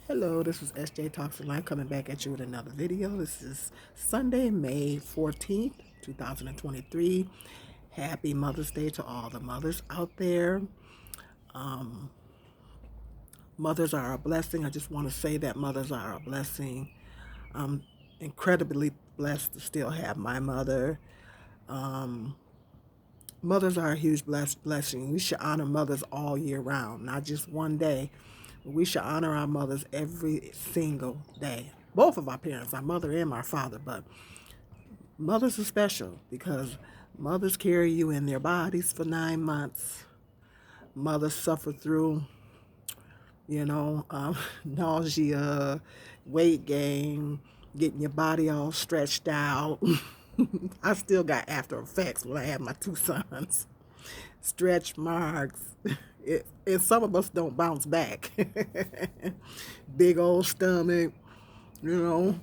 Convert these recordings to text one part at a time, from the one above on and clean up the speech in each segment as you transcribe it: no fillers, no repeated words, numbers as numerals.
Hello, this is SJ Talks Online coming back at you with another video. This is Sunday, May 14th, 2023. Happy Mother's Day to all the mothers out there. Um, Mothers are a blessing. I just want to say that mothers are a blessing. I'm incredibly blessed to still have my mother. Um, Mothers are a huge blessing. We should honor mothers all year round, not just one day. We should honor our mothers every single day. Both of our parents, our mother and my father, but mothers are special because mothers carry you in their bodies for 9 months. Mothers suffer through, nausea, weight gain, getting your body all stretched out. I still got after effects when I had my two sons. Stretch marks. And some of us don't bounce back. Big old stomach, you know.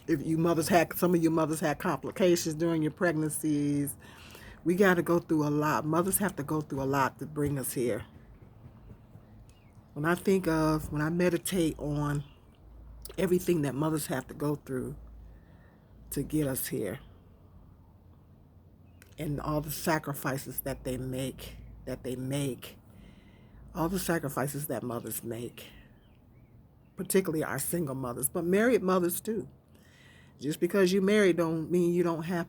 If you mothers had some of you mothers had complications during your pregnancies, we got to go through a lot. Mothers have to go through a lot to bring us here. When I meditate on everything that mothers have to go through to get us here, and all the sacrifices that they make, all the sacrifices that mothers make, particularly our single mothers, but married mothers too. Just because you married don't mean you don't have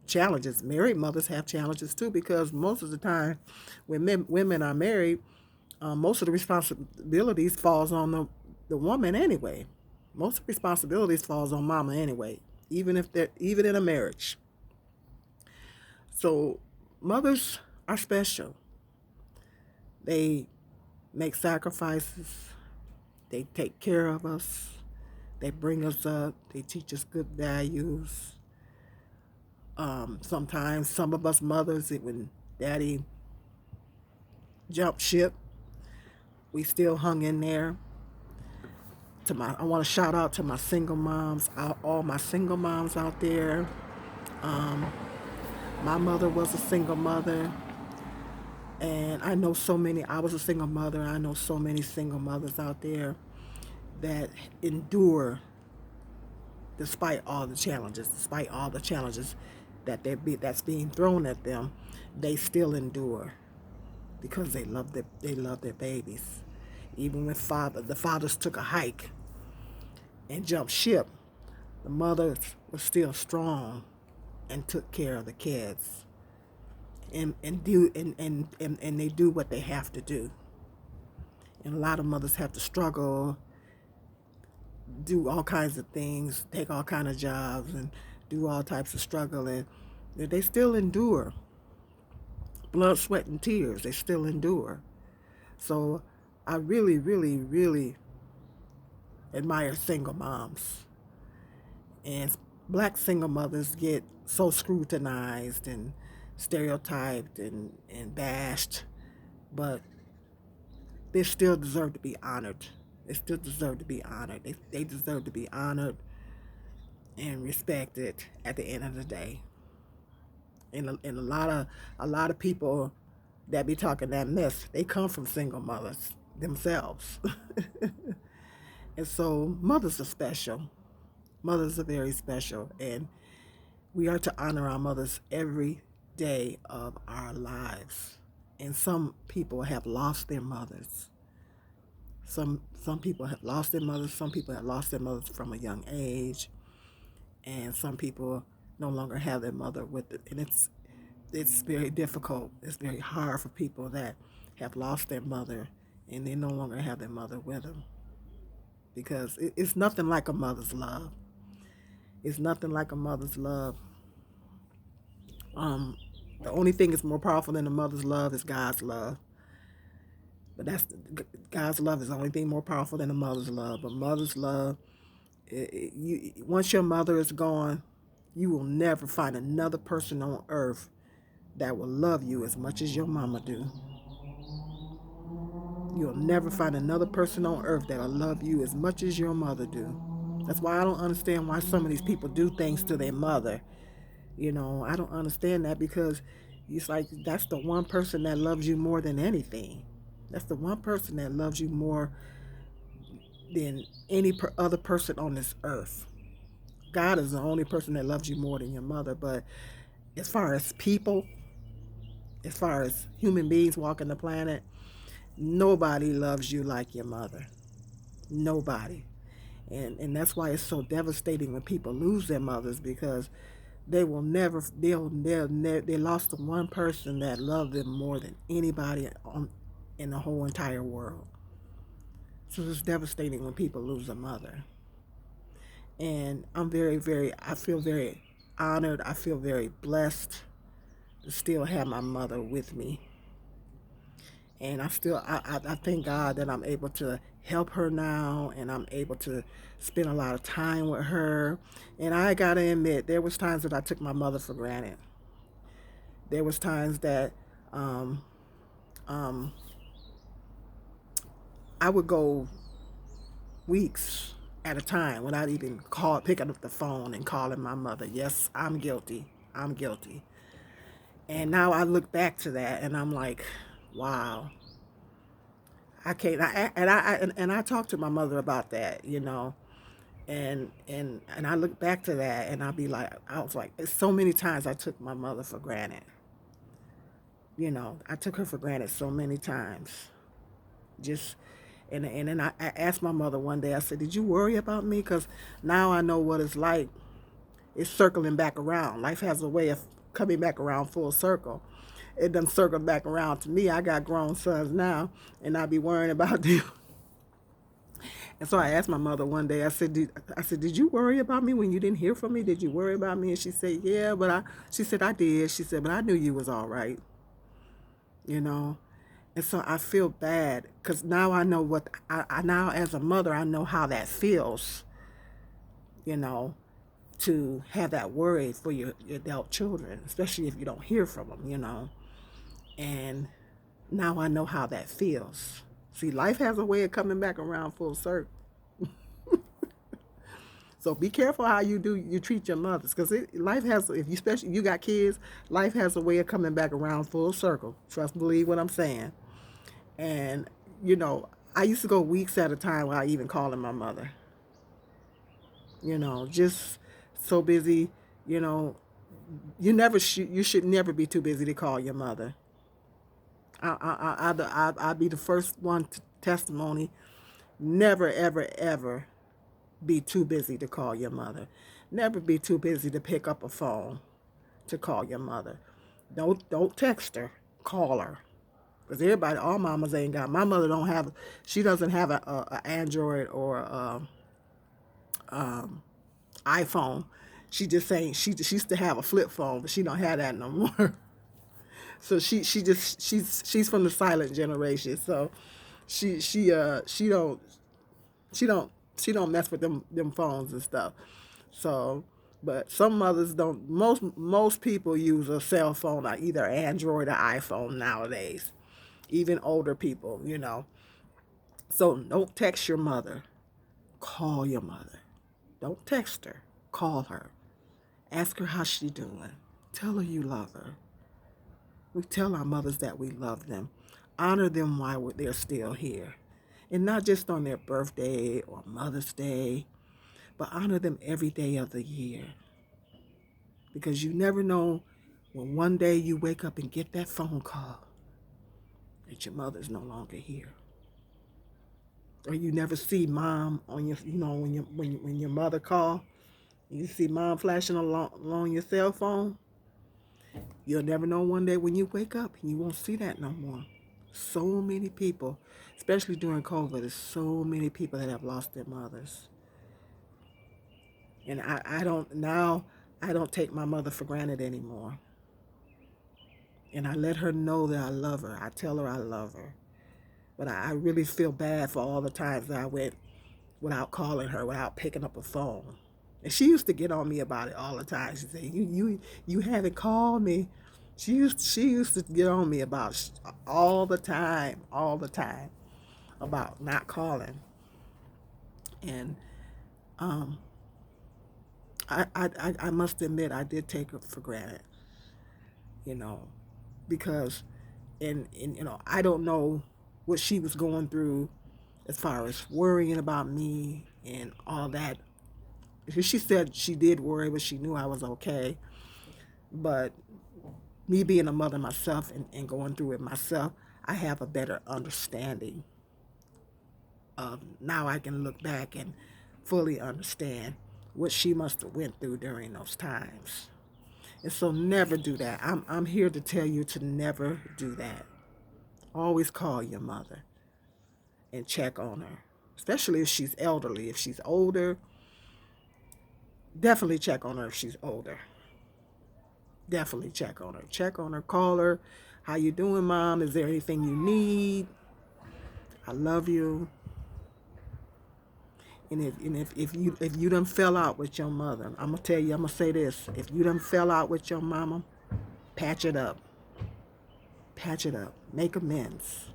challenges. Married mothers have challenges too, because most of the time when women are married, most of the responsibilities falls on the woman anyway. Most of the responsibilities falls on mama anyway, even in a marriage. So mothers are special. They make sacrifices. They take care of us. They bring us up. They teach us good values. Sometimes some of us mothers, when daddy jumped ship, we still hung in there. I want to shout out to my single moms, all my single moms out there. Um, my mother was a single mother, and I know so many. I was a single mother. I know so many single mothers out there that endure despite all the challenges that's being thrown at them. They still endure because they love their babies. Even when the fathers took a hike and jumped ship, the mothers were still strong and took care of the kids and they do what they have to do. And a lot of mothers have to struggle, do all kinds of things, take all kinds of jobs, and do all types of struggle, and they still endure. Blood, sweat, and tears. They still endure. So I really, really, really admire single moms. And black single mothers get so scrutinized and stereotyped and bashed, but they still deserve to be honored. They still deserve to be honored. They deserve to be honored and respected at the end of the day. And a lot of people that be talking that mess, they come from single mothers themselves. And so mothers are special. Mothers are very special, and we are to honor our mothers every day of our lives. And some people have lost their mothers. Some people have lost their mothers. Some people have lost their mothers from a young age, and some people no longer have their mother with it. And it's very difficult. It's very hard for people that have lost their mother and they no longer have their mother with them, because it's nothing like a mother's love. It's nothing like a mother's love. Um, the only thing that's more powerful than a mother's love is God's love. But God's love is the only thing more powerful than a mother's love. But mother's love, once your mother is gone, you will never find another person on earth that will love you as much as your mama do. You'll never find another person on earth that'll love you as much as your mother do. That's why I don't understand why some of these people do things to their mother. I don't understand that, because it's like that's the one person that loves you more than anything. That's the one person that loves you more than any other person on this earth. God is the only person that loves you more than your mother. But as far as people, as far as human beings walking the planet, nobody loves you like your mother. Nobody. And that's why it's so devastating when people lose their mothers, because they will never they lost the one person that loved them more than anybody in the whole entire world. So it's devastating when people lose a mother. And I feel very honored. I feel very blessed to still have my mother with me. And I thank God that I'm able to help her now, and I'm able to spend a lot of time with her. And I gotta admit, there was times that I took my mother for granted. There was times that um, um, I would go weeks at a time without even picking up the phone and calling my mother. Yes, I'm guilty. I'm guilty. And now I look back to that and I'm like, wow, I can't. And I talked to my mother about that, and I look back to that and I was like, so many times I took my mother for granted. I took her for granted so many times. Just and then I asked my mother one day. I said, "Did you worry about me? Because now I know what it's like. It's circling back around. Life has a way of coming back around full circle. It done circled back around to me. I got grown sons now, and I be worrying about them." And so I asked my mother one day. Did you worry about me when you didn't hear from me? Did you worry about me?" And she said, "Yeah, but I." She said, "I did." She said, "But I knew you was all right, you know." And so I feel bad because now I know I now as a mother I know how that feels, you know, to have that worry for your adult children, especially if you don't hear from them. And now I know how that feels. See, life has a way of coming back around full circle. So be careful how you treat your mothers, because life has, if you especially if you got kids, life has a way of coming back around full circle. Trust and believe what I'm saying. And you know, I used to go weeks at a time without even calling my mother. Just so busy. You know, you should never be too busy to call your mother. I'd be the first one to testimony. Never, ever, ever be too busy to call your mother. Never be too busy to pick up a phone to call your mother. Don't text her. Call her. Because everybody, all mamas ain't got. My mother don't have. She doesn't have a Android or iPhone. She just saying she used to have a flip phone, but she don't have that no more. So she's from the silent generation. So she she don't she don't mess with them phones and stuff. So, but some mothers don't. Most people use a cell phone, or either Android or iPhone nowadays. Even older people. So don't text your mother. Call your mother. Don't text her. Call her. Ask her how she doing. Tell her you love her. We tell our mothers that we love them. Honor them while they're still here. And not just on their birthday or Mother's Day, but honor them every day of the year. Because you never know when one day you wake up and get that phone call that your mother's no longer here. Or you never see mom on your, when your mother call, you see mom flashing along your cell phone. You'll never know one day when you wake up and you won't see that no more. So many people, especially during COVID, there's so many people that have lost their mothers. And I don't take my mother for granted anymore. And I let her know that I love her. I tell her I love her. But I really feel bad for all the times that I went without calling her, without picking up a phone. And she used to get on me about it all the time. She'd say, you haven't called me. She used to get on me about all the time about not calling. And um, I must admit I did take her for granted, you know, because I don't know what she was going through as far as worrying about me and all that. She said she did worry, but she knew I was okay. But me being a mother myself and going through it myself, I have a better understanding of now. I can look back and fully understand what she must have went through during those times. And so never do that. I'm here to tell you to never do that. Always call your mother and check on her, especially if she's elderly. If she's older, definitely check on her. If she's older, definitely check on her. Check on her, call her. How you doing, mom? Is there anything you need? I love you. And if you done fell out with your mother, I'm gonna tell you, I'm gonna say this. If you done fell out with your mama, patch it up. Patch it up. Make amends.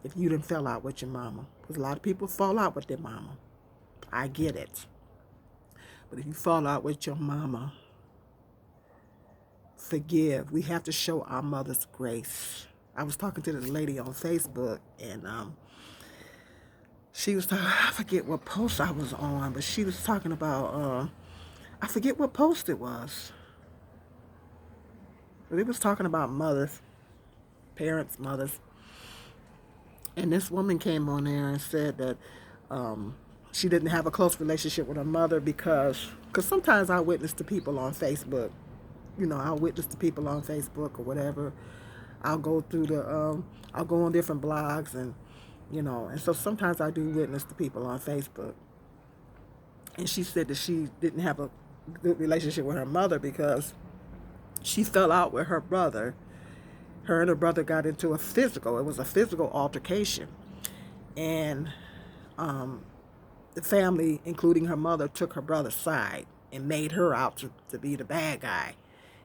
If you done fell out with your mama. Because a lot of people fall out with their mama. I get it. But if you fall out with your mama, forgive. We have to show our mothers grace. I was talking to this lady on Facebook, and she was talking, I forget what post I was on, but she was talking about, I forget what post it was. But it was talking about mothers, parents, mothers. And this woman came on there and said that she didn't have a close relationship with her mother because sometimes I witness to people on Facebook. I'll witness to people on Facebook or whatever. I'll go through I'll go on different blogs and so sometimes I do witness to people on Facebook. And she said that she didn't have a good relationship with her mother because she fell out with her brother. Her and her brother got into it was a physical altercation. And the family, including her mother, took her brother's side and made her out to be the bad guy.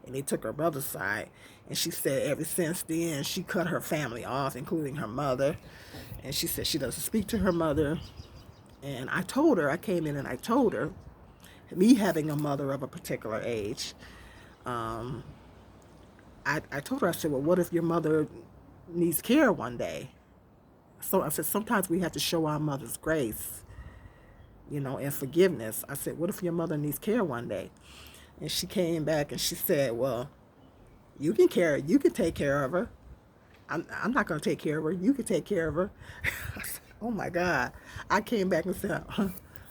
And they took her brother's side. And she said ever since then, she cut her family off, including her mother. And she said she doesn't speak to her mother. And I came in and I told her, me having a mother of a particular age, I told her, I said, well, what if your mother needs care one day? So I said, sometimes we have to show our mothers grace, and forgiveness. I said, what if your mother needs care one day? And she came back and she said, well, you can take care of her. I'm not going to take care of her. You can take care of her. I said, oh my God. I came back and said,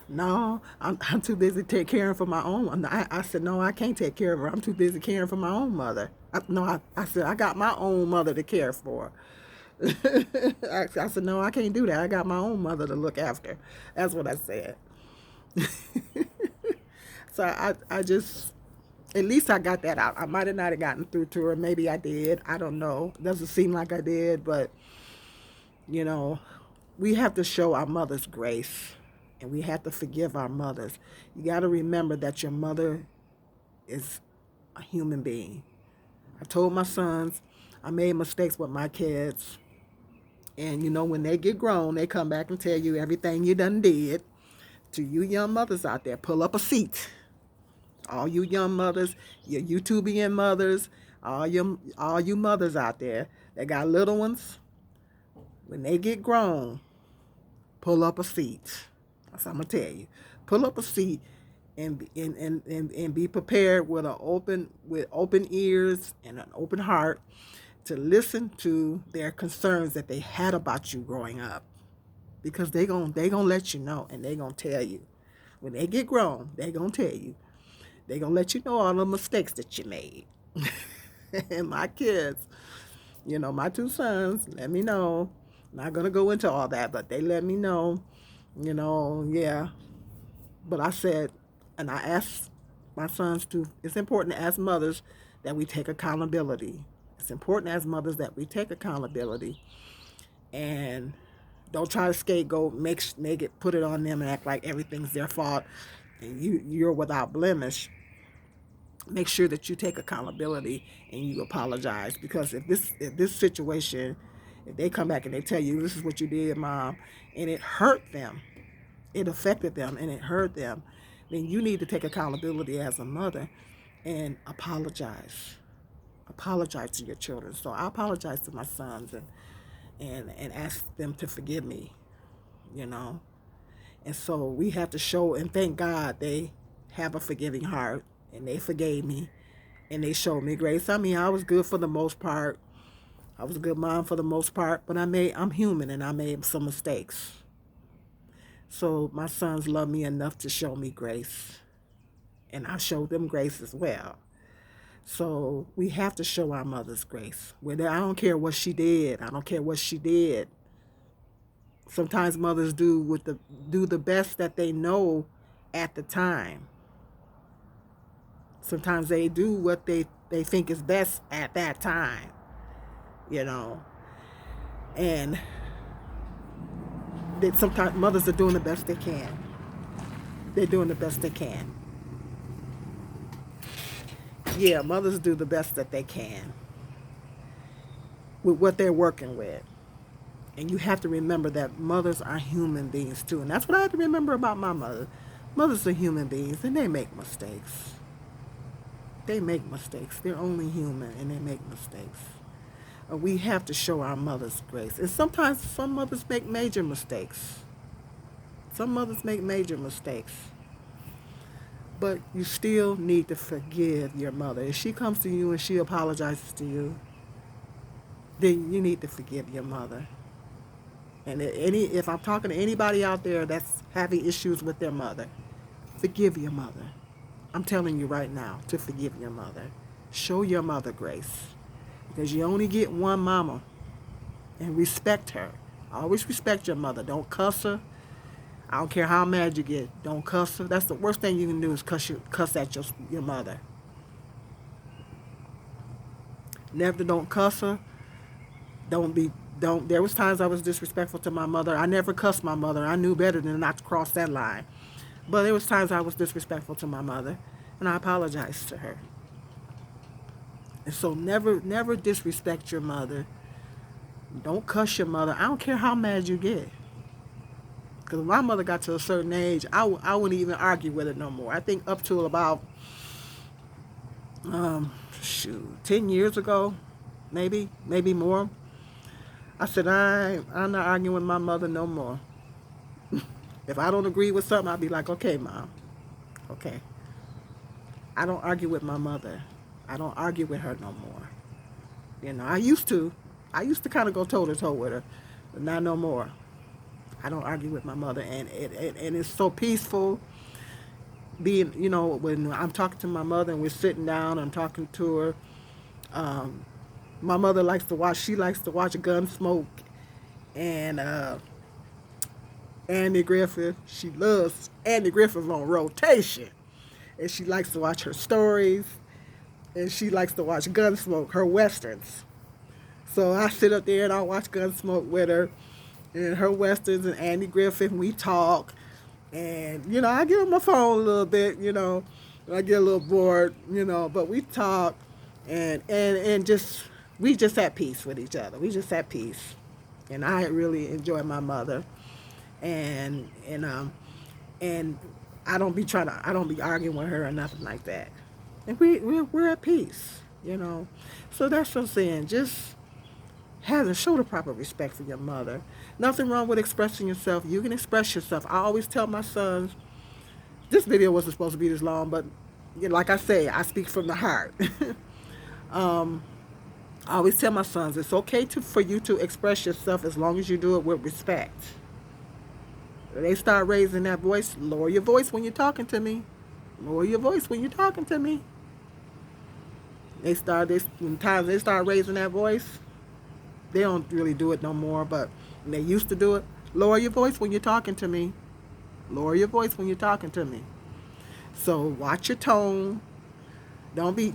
no, I'm too busy caring for my own. I said, no, I can't take care of her. I'm too busy caring for my own mother. I said, I got my own mother to care for. I said, no, I can't do that. I got my own mother to look after. That's what I said. So I just, at least I got that out. I might have not have gotten through to her. Maybe I did. I don't know. It doesn't seem like I did, but, we have to show our mothers grace. And we have to forgive our mothers. You got to remember that your mother is a human being. I told my sons I made mistakes with my kids. And, when they get grown, they come back and tell you everything you done did. To you young mothers out there, pull up a seat. All you young mothers, your YouTubian mothers, all you mothers out there that got little ones, when they get grown, pull up a seat. That's what I'm going to tell you. Pull up a seat and be prepared with open ears and an open heart to listen to their concerns that they had about you growing up. Because they gonna let you know, and they gonna tell you. When they get grown, they gonna tell you. They gonna let you know all the mistakes that you made. And my kids, my two sons, let me know. I'm not gonna go into all that, but they let me know. Yeah. But I said, and I asked my sons it's important to ask mothers that we take accountability. It's important as mothers that we take accountability and don't try to scapegoat, put it on them and act like everything's their fault and you're without blemish. Make sure that you take accountability and you apologize, because if this situation, if they come back and they tell you this is what you did, mom, and it hurt them, it affected them and it hurt them, then you need to take accountability as a mother and apologize. Apologize to your children. So I apologize to my sons, and ask them to forgive me, you know. And so we have to show, and thank God they have a forgiving heart, and they forgave me, and they showed me grace. I mean, I was good for the most part. I was a good mom for the most part, but I'm human and I made some mistakes. So my sons love me enough to show me grace, and I showed them grace as well. So we have to show our mothers grace. Whether I don't care what she did, I don't care what she did. Sometimes mothers do the best that they know at the time. Sometimes they do what they think is best at that time, you know. And sometimes mothers are doing the best they can. They're doing the best they can. Yeah, mothers do the best that they can with what they're working with. And you have to remember that mothers are human beings too. And that's what I had to remember about my mother. Mothers are human beings and they make mistakes. They make mistakes. They're only human and they make mistakes. We have to show our mothers grace. And sometimes some mothers make major mistakes. Some mothers make major mistakes. But you still need to forgive your mother. If she comes to you and she apologizes to you, then you need to forgive your mother. And if I'm talking to anybody out there that's having issues with their mother, forgive your mother. I'm telling you right now to forgive your mother. Show your mother grace. Because you only get one mama. And respect her. Always respect your mother. Don't cuss her. I don't care how mad you get. Don't cuss her. That's the worst thing you can do is cuss at your mother. Never don't cuss her. There was times I was disrespectful to my mother. I never cussed my mother. I knew better than not to cross that line. But there was times I was disrespectful to my mother, and I apologized to her. And so never disrespect your mother. Don't cuss your mother. I don't care how mad you get. Because when my mother got to a certain age, I wouldn't even argue with her no more. I think up to about, 10 years ago, maybe more. I said, I'm not arguing with my mother no more. If I don't agree with something, I'll be like, okay, Mom. Okay. I don't argue with my mother. I don't argue with her no more. You know, I used to kind of go toe to toe with her, but not no more. I don't argue with my mother, and it's so peaceful being, you know, when I'm talking to my mother and we're sitting down, I'm talking to her. My mother likes to watch Gunsmoke and Andy Griffith. She loves Andy Griffith on rotation, and she likes to watch her stories, and she likes to watch Gunsmoke, her westerns. So I sit up there and I watch Gunsmoke with her and her westerns and Andy Griffith, and we talk. And, you know, I give her my phone a little bit, you know, I get a little bored, you know, but we talk and just, we just at peace with each other. We just at peace. And I really enjoy my mother. And I don't be arguing with her or nothing like that. And we're at peace, you know. So that's what I'm saying. Just show the proper respect for your mother. Nothing wrong with expressing yourself. You can express yourself. I always tell my sons, this video wasn't supposed to be this long, but you know, like I say, I speak from the heart. I always tell my sons, it's okay for you to express yourself as long as you do it with respect. When they start raising that voice, lower your voice when you're talking to me. Lower your voice when you're talking to me. When times they start raising that voice, they don't really do it no more, but when they used to do it, lower your voice when you're talking to me. Lower your voice when you're talking to me. So watch your tone. Don't be,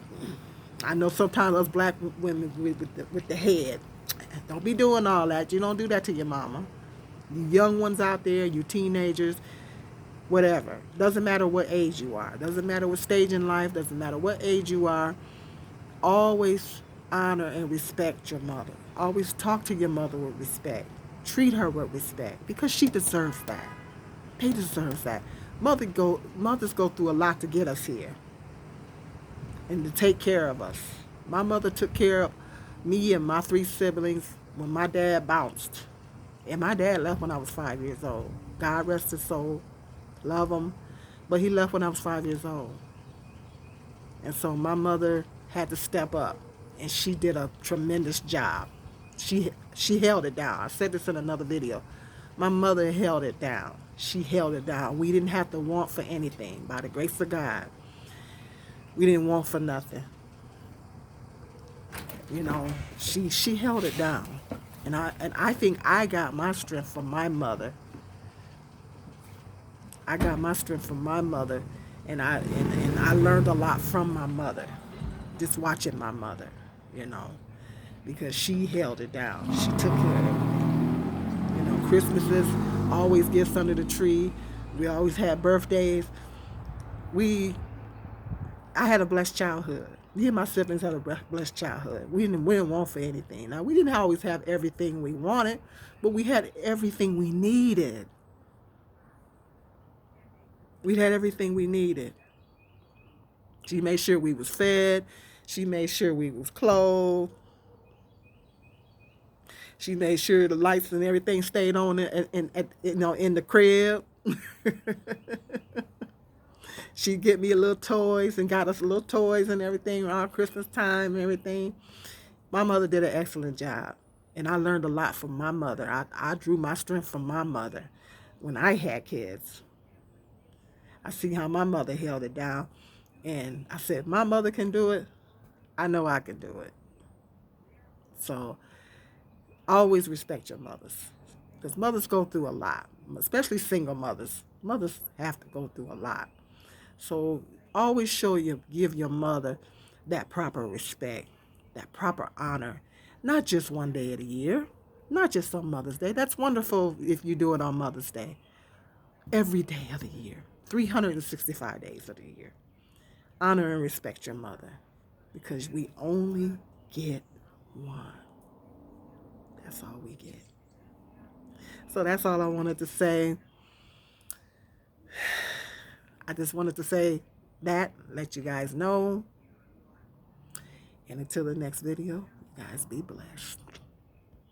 I know sometimes us black women with the head, don't be doing all that. You don't do that to your mama. You young ones out there, you teenagers, whatever. Doesn't matter what age you are. Doesn't matter what stage in life. Doesn't matter what age you are. Always honor and respect your mother. Always talk to your mother with respect. Treat her with respect because she deserves that. They deserve that. Mothers go through a lot to get us here and to take care of us. My mother took care of me and my 3 siblings when my dad bounced, and my dad left when I was 5 years old. God rest his soul, love him, but he left when I was 5 years old. And so my mother had to step up, and she did a tremendous job. She held it down. I said this in another video. My mother held it down. She held it down. We didn't have to want for anything. By the grace of God, we didn't want for nothing. You know, she held it down. And I think I got my strength from my mother. I got my strength from my mother, and I learned a lot from my mother, just watching my mother, you know, because she held it down. She took care of everything. You know, Christmases, always gifts under the tree. We always had birthdays. We I had a blessed childhood. Me and my siblings had a blessed childhood. We didn't want for anything. Now, we didn't always have everything we wanted, but we had everything we needed. We had everything we needed. She made sure we was fed. She made sure we was clothed. She made sure the lights and everything stayed on in the crib. She get me a little toys and got us little toys and everything around Christmas time and everything. My mother did an excellent job, and I learned a lot from my mother. I drew my strength from my mother when I had kids. I see how my mother held it down, and I said, my mother can do it. I know I can do it. So always respect your mothers, because mothers go through a lot, especially single mothers. Mothers have to go through a lot. So always give your mother that proper respect, that proper honor, not just one day of the year, not just on Mother's Day. That's wonderful if you do it on Mother's Day. Every day of the year, 365 days of the year. Honor and respect your mother, because we only get one. That's all we get. So that's all I wanted to say. I just wanted to say that, let you guys know. And until the next video, guys, be blessed.